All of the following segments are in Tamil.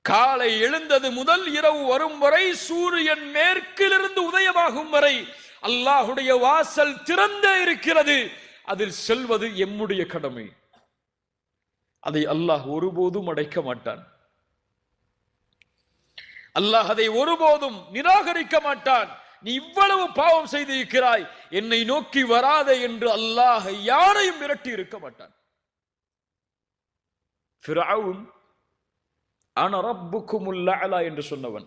காலை எழுந்தது முதல் இரவு வரும் வரை, சூரியன் மேற்கிலிருந்து உதயமாகும் வரை அல்லாஹுடைய வாசல் திறந்தே இருக்கிறது. அதில் செல்வது எம்முடைய கடமை. அதை அல்லாஹ் ஒருபோதும் அடைக்க மாட்டான். அல்லாஹ் அதை ஒருபோதும் நிராகரிக்க மாட்டான். நீ இவ்வளவு பாவம் செய்திருக்கிறாய், என்னை நோக்கி வராதே என்று அல்லாஹ் யாரையும் விரட்டி இருக்க மாட்டான். ஃபிரௌன் அன ரப்புக்குமுல் அலா என்று சொன்னவன்,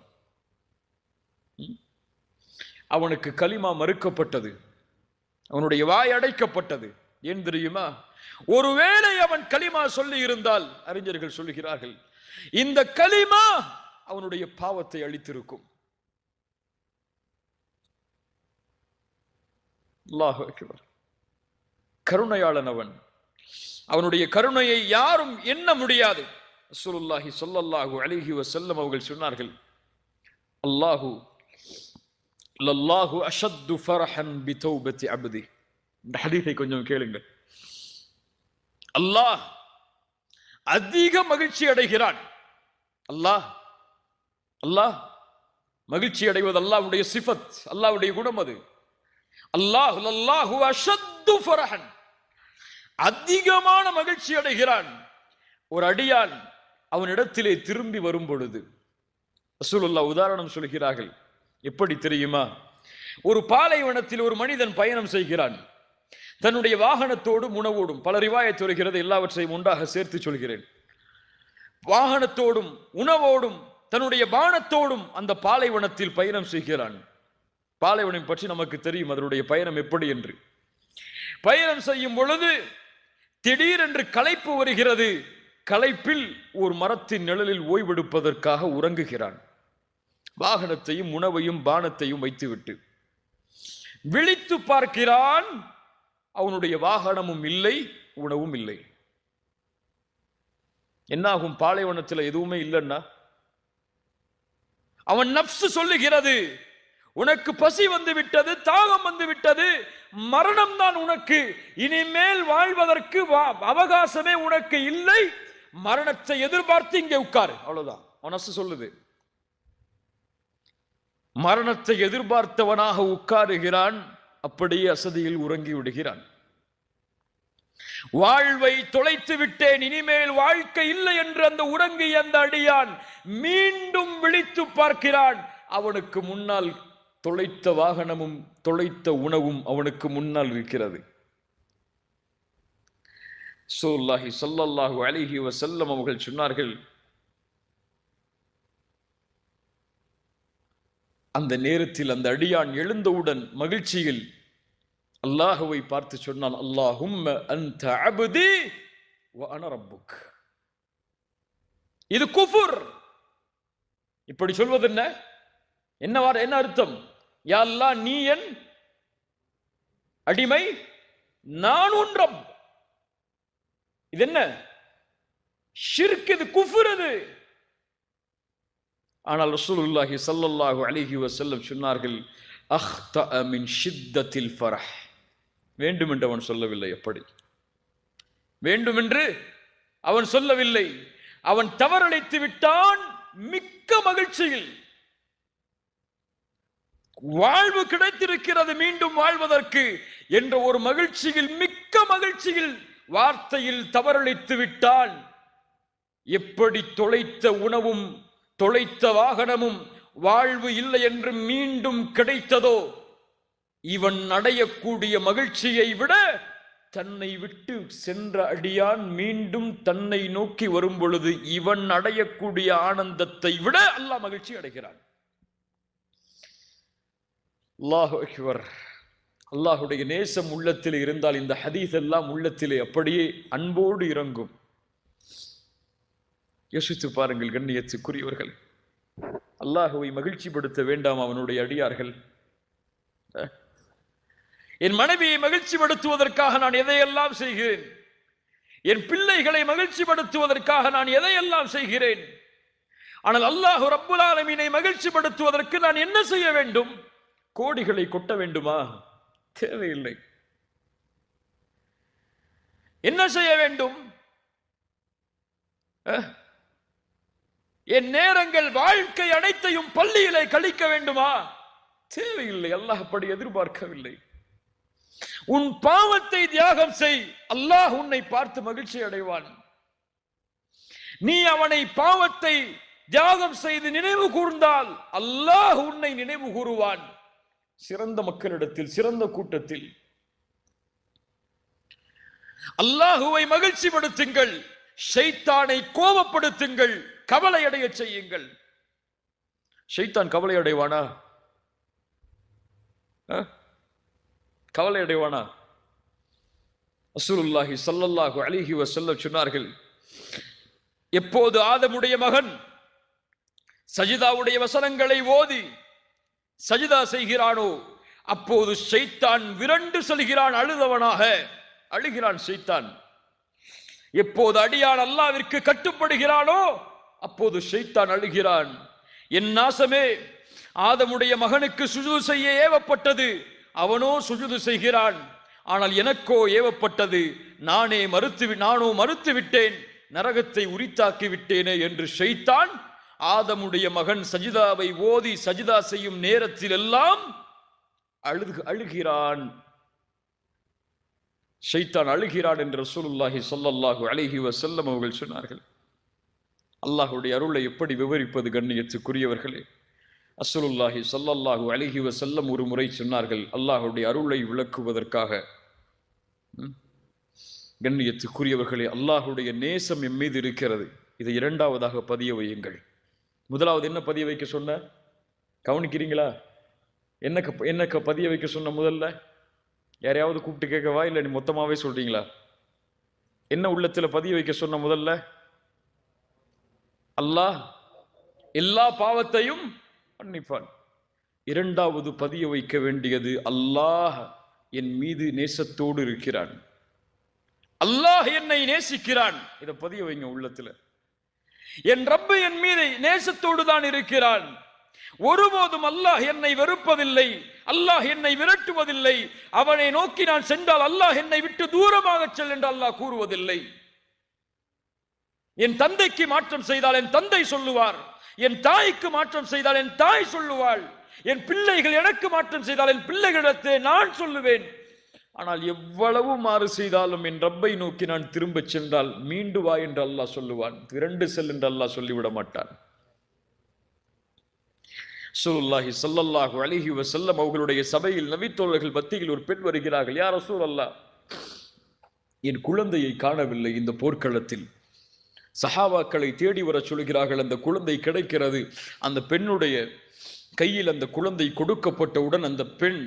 அவனுக்கு கலிமா மறுக்கப்பட்டது, அவனுடைய வாய் அடைக்கப்பட்டது. ஏன் தெரியுமா? ஒருவேளை அவன் கலிமா சொல்லி இருந்தால், அறிஞர்கள் சொல்லுகிறார்கள், இந்த கலிமா அவனுடைய பாவத்தை அழித்திருக்கும். அல்லாஹ் அக்பர். கருணையாளன் அவன், அவனுடைய கருணையை யாரும் எண்ண முடியாது. ரசூலுல்லாஹி ஸல்லல்லாஹு அலைஹி வஸல்லம் அவர்கள் சொன்னார்கள், லல்லாஹு அஷத்து ஃபரஹன் பிதௌபத்தி அப்தி. இந்த ஹதீஸை கொஞ்சம் கேளுங்கள். அல்லாஹ் அதிக மகிழ்ச்சி அடைகிறான். அல்லாஹ் மகிழ்ச்சி அடைவது அல்லாஹ்வுடைய சிஃபத், அல்லாஹ்வுடைய குணம் அது. லல்லாஹு அஷத்து ஃபரஹன், அதிகமான மகிழ்ச்சி அடைகிறான் ஒரு அடியான் அவனிடத்திலே திரும்பி வரும் பொழுது. ரசூலுல்லாஹ் உதாரணம் சொல்கிறார்கள். எப்படி தெரியுமா? ஒரு பாலைவனத்தில் ஒரு மனிதன் பயணம் செய்கிறான், தன்னுடைய வாகனத்தோடும் உணவோடும். பல ரிவாயத் வருகிறது, எல்லாவற்றையும் ஒன்றாக சேர்த்து சொல்கிறேன். வாகனத்தோடும் உணவோடும் தன்னுடைய பானத்தோடும் அந்த பாலைவனத்தில் பயணம் செய்கிறான். பாலைவனம் பற்றி நமக்கு தெரியும், அதனுடைய பயணம் எப்படி என்று. பயணம் செய்யும் பொழுது திடீரென்று களைப்பு வருகிறது. களைப்பில் ஒரு மரத்தின் நிழலில் ஓய்வெடுப்பதற்காக உறங்குகிறான். வாகனத்தையும் உணவையும் பானத்தையும் வைத்துவிட்டு விழித்து பார்க்கிறான். அவனுடைய வாகனமும் இல்லை, உணவும் இல்லை. என்னாகும்? பாலைவனத்தில் எதுவுமே இல்லைன்னா அவன் நப்சு சொல்லுகிறது, உனக்கு பசி வந்து விட்டது, தாகம் வந்து விட்டது, மரணம் தான் உனக்கு, இனிமேல் வாழ்வதற்கு அவகாசமே உனக்கு இல்லை, மரணத்தை எதிர்பார்த்து இங்கே உட்காரு. அவ்வளவுதான் அவன் நப்சு சொல்லுது. மரணத்தை எதிர்பார்த்தவனாக உட்காருகிறான். அப்படியே அசதியில் உறங்கி விடுகிறான். வாழ்வை தொலைத்து விட்டேன், இனிமேல் வாழ்க்கை இல்லை என்று அந்த உறங்கிய அந்த அடியான் மீண்டும் விழித்து பார்க்கிறான். அவனுக்கு முன்னால் தொலைத்த வாகனமும் தொலைத்த உணவும் அவனுக்கு முன்னால் இருக்கிறது. ரசூலுல்லாஹி ஸல்லல்லாஹு அலைஹி வஸல்லம் அவர்கள் சொன்னார்கள், அந்த நேரத்தில் அந்த அடியான் எழுந்தவுடன் மகிழ்ச்சியில் அல்லாஹுவை பார்த்து சொன்னான், அல்லாஹும்ம அன்த அப்தி வ அன ரப்புக். இது குஃபுர். இப்படி சொல்வது என்ன அர்த்தம்? யா அல்லாஹ், நீ என் அடிமை, நான் உன் ரப். இது என்ன? ஷிர்க், இது குஃபுர் அது. ஆனால் ரசூலுல்லாஹி ஸல்லல்லாஹு அலைஹி வஸல்லம் சொன்னார்கள், அக்தஅ மின் ஷித்தத்தில் ஃபரஹ். வேண்டுமென்று அவன் சொல்லவில்லை. எப்படி வேண்டுமென்று அவன் சொல்லவில்லை, அவன் தவறளித்து விட்டான். மிக்க மகிழ்ச்சியில், வாழ்வு கிடைத்திருக்கிறது மீண்டும் வாழ்வதற்கு என்ற ஒரு மகிழ்ச்சியில், மிக்க மகிழ்ச்சியில், வார்த்தையில் தவறளித்து விட்டான். எப்படி தொலைத்த உணவும் தொலைத்த வாகனமும் வாழ்வு இல்லை என்று மீண்டும் கிடைத்ததோ, இவன் அடையக்கூடிய மகிழ்ச்சியை விட தன்னை விட்டு சென்ற அடியான் மீண்டும் தன்னை நோக்கி வரும் பொழுது இவன் அடையக்கூடிய ஆனந்தத்தை விட அல்லாஹ் மகிழ்ச்சி அடைகிறான். அல்லாஹு அக்பர். அல்லாஹுடைய நேசம் உள்ளத்தில் இருந்தால் இந்த ஹதீஸ் எல்லாம் உள்ளத்திலே அப்படியே அன்போடு இறங்கும். யோசித்து பாருங்கள் கண்ணியத்துக்குரியவர்கள், அல்லாஹுவை மகிழ்ச்சிப்படுத்த வேண்டாம் அவனுடைய அடியார்கள்? என் மனைவியை மகிழ்ச்சிப்படுத்துவதற்காக நான் எதையெல்லாம் செய்கிறேன், என் பிள்ளைகளை மகிழ்ச்சிப்படுத்துவதற்காக நான் எதையெல்லாம் செய்கிறேன். ஆனால் அல்லாஹ் ரப்புல் ஆலமீனை மகிழ்ச்சிப்படுத்துவதற்கு நான் என்ன செய்ய வேண்டும்? கோடிகளை கொட்ட வேண்டுமா? தேவையில்லை. என்ன செய்ய வேண்டும்? என் நேரங்கள் வாழ்க்கை அனைத்தையும் பள்ளியிலே கழிக்க வேண்டுமா? தேவையில்லை. அல்லாஹ் அப்படி எதிர்பார்க்கவில்லை. உன் பாவத்தை தியாகம் செய், அல்லாஹ் உன்னை பார்த்து மகிழ்ச்சி அடைவான். நீ அவனை பாவத்தை தியாகம் செய்து நினைவு கூர்ந்தால் அல்லாஹ் உன்னை நினைவு கூறுவான். சிறந்த மக்களிடத்தில், சிறந்த கூட்டத்தில். அல்லாஹுவை மகிழ்ச்சிப்படுத்துங்கள், ஷைத்தானை கோபப்படுத்துங்கள், கவலை அடைய செய்யுங்கள். ஷைத்தான் கவலை அடைவானா? கவலை அடைவானா? ரசூலுல்லாஹி ஸல்லல்லாஹு அலைஹி வஸல்லம் சொன்னார்கள், எப்போது ஆதமுடைய மகன் சஜிதாவுடைய வசனங்களை ஓதி சஜிதா செய்கிறானோ அப்போது ஷைத்தான் விரண்டு செல்கிறான், அழுதவனாக அழுகிறான் ஷைத்தான். எப்போது அடியான் அல்லாஹ்விற்கு கட்டுப்படுகிறானோ அப்போது ஷைத்தான் அழுகிறான். என் நாசமே, ஆதமுடைய மகனுக்கு சுஜூது செய்ய ஏவப்பட்டது, அவனோ சுஜூது செய்கிறான். ஆனால் எனக்கோ ஏவப்பட்டது, நானோ மறுத்து விட்டேன், நரகத்தை உரித்தாக்கி விட்டேனே என்று ஷைத்தான் ஆதமுடைய மகன் சஜிதாவை ஓதி சஜிதா செய்யும் நேரத்தில் எல்லாம் அழுகிறான். ஷைத்தான் அழுகிறான் என்று ரசூலுல்லாஹி ஸல்லல்லாஹு அலைஹி வஸல்லம் அவர்கள் சொன்னார்கள். அல்லாஹ்வுடைய அருளை எப்படி விவரிப்பது கண்ணியத்துக்குரியவர்களே? ரசூலுல்லாஹி ஸல்லல்லாஹு அலைஹி வஸல்லம் ஒரு முறை சொன்னார்கள், அல்லாஹ்வுடைய அருளை விளக்குவதற்காக, கண்ணியத்துக்குரியவர்களே, அல்லாஹ்வுடைய நேசம் எம் மீது இருக்கிறது. இதை இரண்டாவதாக பதிய வையுங்கள். முதலாவது என்ன பதிய வைக்க சொன்ன? கவனிக்கிறீங்களா? என்ன பதிய வைக்க சொன்ன? முதல்ல யாரையாவது கூப்பிட்டு கேட்கவா, இல்லை நீ மொத்தமாவே சொல்றீங்களா? என்ன உள்ளத்துல பதிய வைக்க சொன்ன? முதல்ல அல்லாஹ் எல்லா பாவத்தையும் மன்னிப்பான். இரண்டாவது பதிய வைக்க வேண்டியது, அல்லாஹ் என் மீது நேசத்தோடு இருக்கிறான், அல்லாஹ் என்னை நேசிக்கிறான். இதை பதிய வைங்க உள்ளத்துல. என் ரப்பு என் மீது நேசத்தோடு தான் இருக்கிறான். ஒருபோதும் அல்லாஹ் என்னை வெறுப்பதில்லை, அல்லாஹ் என்னை விரட்டுவதில்லை. அவனை நோக்கி நான் சென்றால் அல்லாஹ் என்னை விட்டு தூரமாக செல் என்று அல்லாஹ் கூறுவதில்லை. என் தந்தைக்கு மாற்றம் செய்தால் என் தந்தை சொல்லுவார், என் தாய்க்கு மாற்றம் செய்தால் என் தாய் சொல்லுவாள், என் பிள்ளைகள் எனக்கு மாற்றம் செய்தால் என் பிள்ளைகளிடத்தை நான் சொல்லுவேன். ஆனால் எவ்வளவு மாறு செய்தாலும் என் ரப்பை நோக்கி நான் திரும்ப சென்றால் மீண்டு வா என்று அல்லாஹ் சொல்லுவான், இரண்டு செல் என்று அல்லாஹ் சொல்லிவிட மாட்டான். ரசூலுல்லாஹி ஸல்லல்லாஹு அலைஹி வஸல்லம் அவர்களுடைய சபையில் நபித்தோழர்கள் மத்தியில் ஒரு பெண் வருகிறார்கள். யா ரசூலல்லாஹ், என் குழந்தையை காணவில்லை இந்த போர்க்களத்தில். சஹாபாக்களை தேடி வர சொல்கிறார்கள். அந்த குழந்தை கிடைக்கிறது. அந்த பெண்ணுடைய கையில் அந்த குழந்தை கொடுக்கப்பட்டவுடன் அந்த பெண்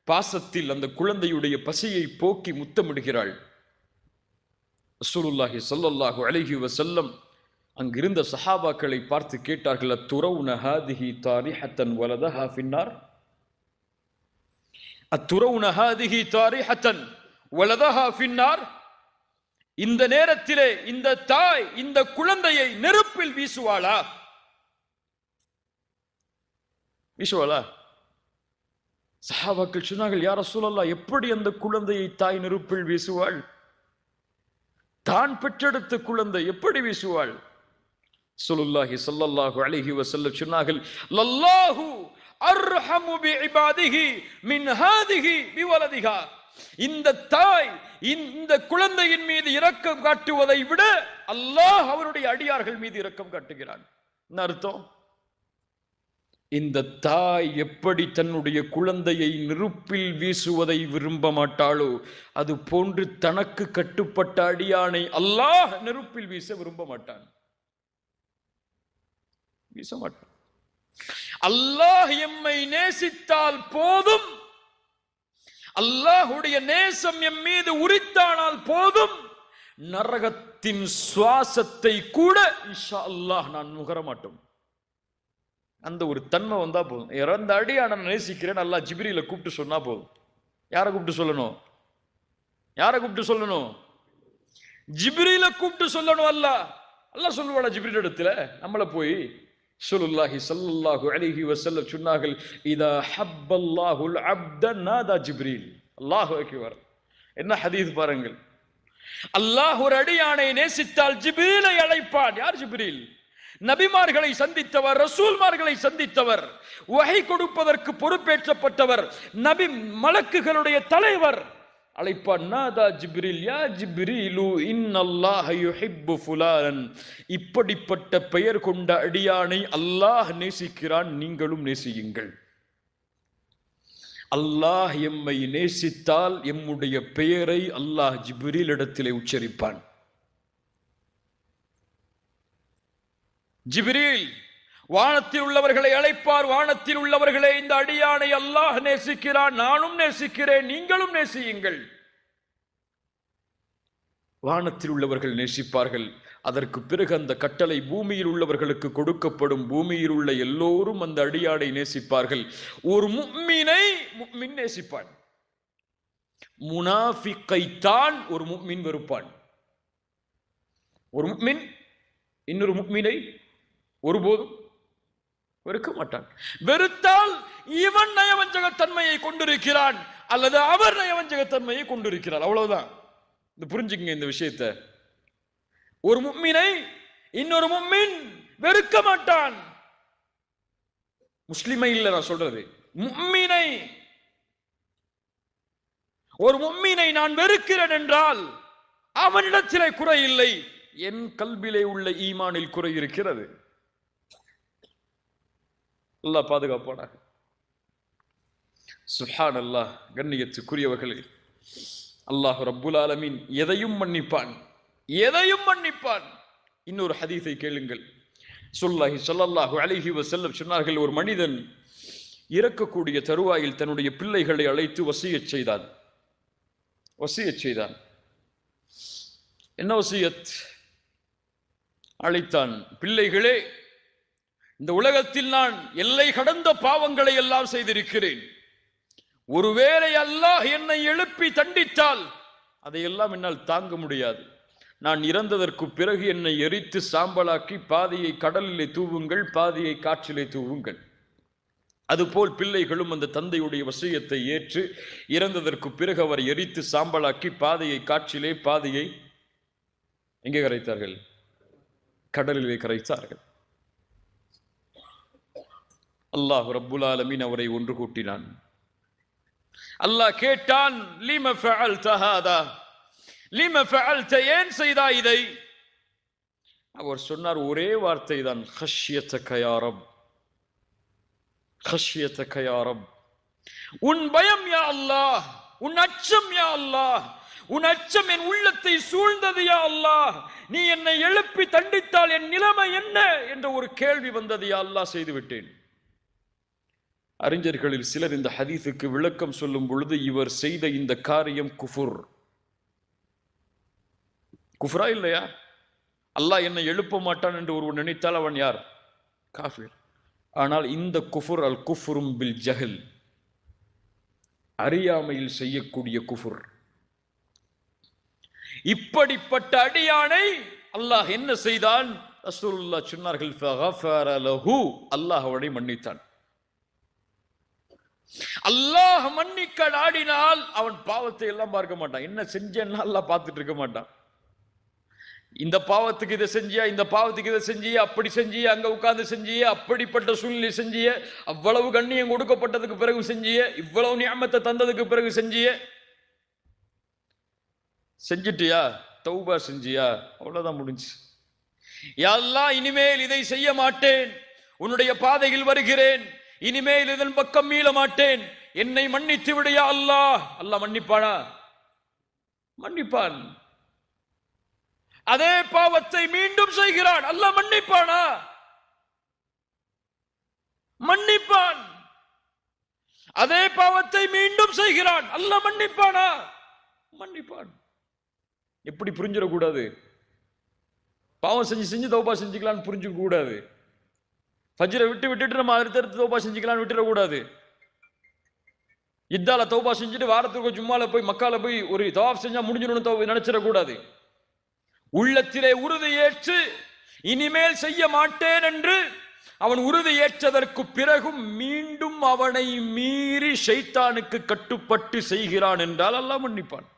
பாசத்தில் அந்த குழந்தையுடைய பசியை போக்கி முத்தமிடுகிறாள். ரசூலுல்லாஹி ஸல்லல்லாஹு அலைஹி வஸல்லம் அங்கிருந்த சஹாபாக்களை பார்த்து கேட்டார்கள், அத்துரவுன ஹாதிஹி தாரிஹத்தன் வலதஹா ஃபின்னார், அத்துரவுன ஹாதிஹி தாரிஹத்தன் வலதஹா ஃபின்னார். இந்த நேரத்திலே இந்த தாய் இந்த குழந்தையை நெருப்பில் வீசுவாளா? வீசுவாளா? சஹாபாக்கள் சொன்னார்கள், யா ரசூலல்லாஹ், எப்படி அந்த குழந்தையை தாய் நெருப்பில் வீசுவாள்? தான் பெற்றெடுத்த குழந்தை எப்படி வீசுவாள்? ரசூலுல்லாஹி ஸல்லல்லாஹு அலைஹி வஸல்லம் சொன்னார்கள், லல்லாஹு அர்ஹமு பிஇபாதிஹி மின் ஹாதிஹி பிவலதிஹா. இந்த தாய் இந்த குழந்தையின் மீது இரக்கம் காட்டுவதை விட அல்லாஹ் அவருடைய அடியார்கள் மீது இரக்கம் காட்டுகிறான். என்ன அர்த்தம்? இந்த தாய் எப்படி தன்னுடைய குழந்தையை நெருப்பில் வீசுவதை விரும்ப மாட்டாளோ அது போன்று தனக்கு கட்டுப்பட்ட அடியானை அல்லாஹ் நெருப்பில் வீச விரும்ப மாட்டான், வீச மாட்டான். அல்லாஹ் எம்மை நேசித்தால் போதும், அல்லாஹுடைய நேசம் எம் மீது உரித்தானால் போதும், நரகத்தின் சுவாசத்தை கூட இன்ஷா அல்லாஹ் நான் நுகர மாட்டோம். அந்த ஒரு தன்மை வந்தா போதும். இறந்த அடியான நேசிக்கிறேன் அல்லாஹ் ஜிப்ரீல கூப்பிட்டு சொன்னா போதும். யாரை கூப்பிட்டு சொல்லணும்? யாரை கூப்பிட்டு சொல்லணும்? ஜிப்ரீல கூப்பிட்டு சொல்லணும். அல்லாஹ் சொல்லுவாடா ஜிப்ரீல் இடத்துல? நம்மள போய் ரசூலுல்லாஹி ஸல்லல்லாஹு அலைஹி வஸல்லம் சொன்னார்கள், இதா ஹப்பல்லாஹுல் அப்த நாதா ஜிப்ரீல். அல்லாஹு அக்பர். என்ன ஹதீஸ் பாருங்கள். அல்லாஹ் ஒரு அடியானை நேசித்தால் ஜிப்ரீலை அழைப்பான். யார் ஜிப்ரீல்? நபிமார்களை சந்தித்தவர், ரசூல்மார்களை சந்தித்தவர், வஹை கொடுப்பதற்கு பொறுப்பேற்றப்பட்டவர், நபி மலக்குகளுடைய தலைவர். அழைப்பான், நாதா ஜிப்ரீல், யா ஜிப்ரீலு இன்னல்லாஹ யுஹிப்பு ஃபுலான். இப்படிப்பட்ட பெயர் கொண்ட அடியானை அல்லாஹ் நேசிக்கிறான், நீங்களும் நேசியுங்கள். அல்லாஹ் எம்மை நேசித்தால் எம்முடைய பெயரை அல்லாஹ் ஜிப்ரீல் இடத்திலே உச்சரிப்பான். ஜிப்ரீல் வானத்தில் உள்ளவர்களை அழைப்பார், வானத்தில் உள்ளவர்களே, இந்த அடியானை அல்லாஹ் நேசிக்கிறான், நானும் நேசிக்கிறேன், நீங்களும் நேசியுங்கள். வானத்தில் உள்ளவர்கள் நேசிப்பார்கள். அதற்கு பிறகு அந்த கட்டளை பூமியில் உள்ளவர்களுக்கு கொடுக்கப்படும். பூமியில் உள்ள எல்லோரும் அந்த அடியானை நேசிப்பார்கள். ஒரு முஃமினை முஃமின் நேசிப்பான். முனாஃபிக்கைத்தான் ஒரு முஃமின் வெறுப்பான். ஒரு முஃமின் இன்னொரு முஃமினை ஒருபோதும் வெறுக்க மாட்டான். வெறுத்தால் இவன் நயவஞ்சகத்தன்மையை கொண்டிருக்கிறான் அல்லது அவர் நயவஞ்சகத்தன்மையை கொண்டிருக்கிறார், அவ்வளவுதான். புரிஞ்சுக்கங்க இந்த விஷயத்தை. ஒரு முஃமினை இன்னொரு முஃமின் வெறுக்க மாட்டான். முஸ்லிமை இல்ல நான் சொல்றது, முஃமினை. ஒரு முஃமினை நான் வெறுக்கிறேன் என்றால் அவனிடத்திலே குறை இல்லை, என் கல்விலே உள்ள ஈமானில் குறை இருக்கிறது. அல்லாஹ் பாதுகாப்பானாக. சுப்ஹானல்லாஹ். கண்ணியத்துக்குரியவர்களே, அல்லாஹ் ரப்புல் ஆலமீன் எதையும் மன்னிப்பான், எதையும் மன்னிப்பான். இன்னொரு ஹதீஸை கேளுங்கள். ஸல்லல்லாஹு அலைஹி வஸல்லம் சொன்னார்கள், ஒரு மனிதன் இறக்கக்கூடிய தருவாயில் தன்னுடைய பிள்ளைகளை அழைத்து வசியத் செய்தான். என்ன வசியத்? அழைத்தான், பிள்ளைகளே, இந்த உலகத்தில் நான் எல்லை கடந்த பாவங்களை எல்லாம் செய்திருக்கிறேன். ஒருவேளை அல்லாஹ் என்னை எழுப்பி தண்டித்தால் அதையெல்லாம் என்னால் தாங்க முடியாது. நான் இறந்ததற்கு பிறகு என்னை எரித்து சாம்பலாக்கி பாதியை கடலிலே தூவுங்கள், பாதியை காற்றிலே தூவுங்கள். அதுபோல் பிள்ளைகளும் அந்த தந்தையுடைய வசியத்தை ஏற்று இறந்ததற்கு பிறகு அவர் எரித்து சாம்பலாக்கி பாதியை காற்றிலே, பாதியை எங்கே கரைத்தார்கள்? கடலிலே கரைத்தார்கள். அல்லாஹ் ரப்புல் ஆலமீன் அவரை ஒன்று கூட்டினான். அல்லாஹ் கேட்டான், லிம ஃபஅல்த ஹாதா, லிம ஃபஅல்த, ஏன் செய்தாய் இதை? அவர் சொன்னார் ஒரே வார்த்தை தான், ஹஷ்யதக யா ரப், ஹஷ்யதக யா ரப். உன் பயம் யா அல்லாஹ், உன் அச்சம் யா அல்லாஹ், உன் அச்சம் என் உள்ளத்தை சூழ்ந்தது யா அல்லாஹ். நீ என்னை எழுப்பி தண்டித்தால் என் நிலைமை என்ன என்ற ஒரு கேள்வி வந்தது யா அல்லாஹ், செய்து விட்டேன். அறிஞர்களில் சிலர் இந்த ஹதீஸுக்கு விளக்கம் சொல்லும் பொழுது, இவர் செய்த இந்த காரியம் குஃபுர். குஃப்ரா இல்லையா? அல்லாஹ் என்னை எழுப்ப மாட்டான் என்று ஒருவர் நினைத்தால் அவன் யார்? காஃபிர். ஆனால் இந்த குஃபுர் அல் குஃப்ரும் பில் ஜஹல், அறியாமையில் செய்யக்கூடிய குஃபுர். இப்படிப்பட்ட அடியானை அல்லாஹ் என்ன செய்தான்? ரசூலுல்லாஹ் சொன்னார்கள், ஃபகஃபர லஹு, அல்லாஹ் அவனை மன்னித்தான். அல்லாஹ் மன்னிக்க நாடினால் அவன் பாவத்தை எல்லாம் பார்க்க மாட்டான். என்ன செஞ்சேன்னா அல்லாஹ் பார்த்துட்டு இருக்க மாட்டான். இந்த பாவத்துக்கு இதை செஞ்சியா, இந்த பாவத்துக்கு இதை செஞ்சிய, அப்படி செஞ்சிய, அங்க உட்கார்ந்து செஞ்சிய, அப்படிப்பட்ட சூழ்நிலை செஞ்சிய, அவ்வளவு கண்ணியம் கொடுக்கப்பட்டதுக்கு பிறகு செஞ்சிய, இவ்வளவு நியமத்தை தந்ததுக்கு பிறகு செஞ்சிய, செஞ்சிட்டியா, தௌபா செஞ்சியா, அவ்வளவுதான் முடிஞ்சு. யா அல்லாஹ், இனிமேல் இதை செய்ய மாட்டேன், உன்னுடைய பாதையில் வருகிறேன், இனிமேல் இதன் பக்கம் மீள மாட்டேன், என்னை மன்னித்து விடையா அல்லாஹ். அல்லாஹ் மன்னிப்பானா? மன்னிப்பான். அதே பாவத்தை மீண்டும் செய்கிறான், அல்லாஹ் மன்னிப்பானா? மன்னிப்பான். அதே பாவத்தை மீண்டும் செய்கிறான், அல்லாஹ் மன்னிப்பானா? மன்னிப்பான். எப்படி புரிஞ்சிடக்கூடாது? பாவம் செஞ்சு செஞ்சு தௌபா செஞ்சுக்கலான்னு புரிஞ்சுக்க கூடாது. ஃபஜ்ரை விட்டுட்டு நம்ம அடுத்தடுத்து தௌபா செஞ்சுக்கலான்னு விட்டுடக்கூடாது. இத்தால தௌபா செஞ்சுட்டு வாரத்துக்கு ஜும்மால போய் மக்கால போய் ஒரு தவாஃப் செஞ்சா முடிஞ்சிடணும் நினைச்சிடக்கூடாது. உள்ளத்திலே உறுதி ஏற்று இனிமேல் செய்ய மாட்டேன் என்று அவன் உறுதி ஏற்றதற்கு பிறகும் மீண்டும் அவனை மீறி ஷைத்தானுக்கு கட்டுப்பட்டு செய்கிறான் என்றால் அல்லாஹ் மன்னிப்பான்.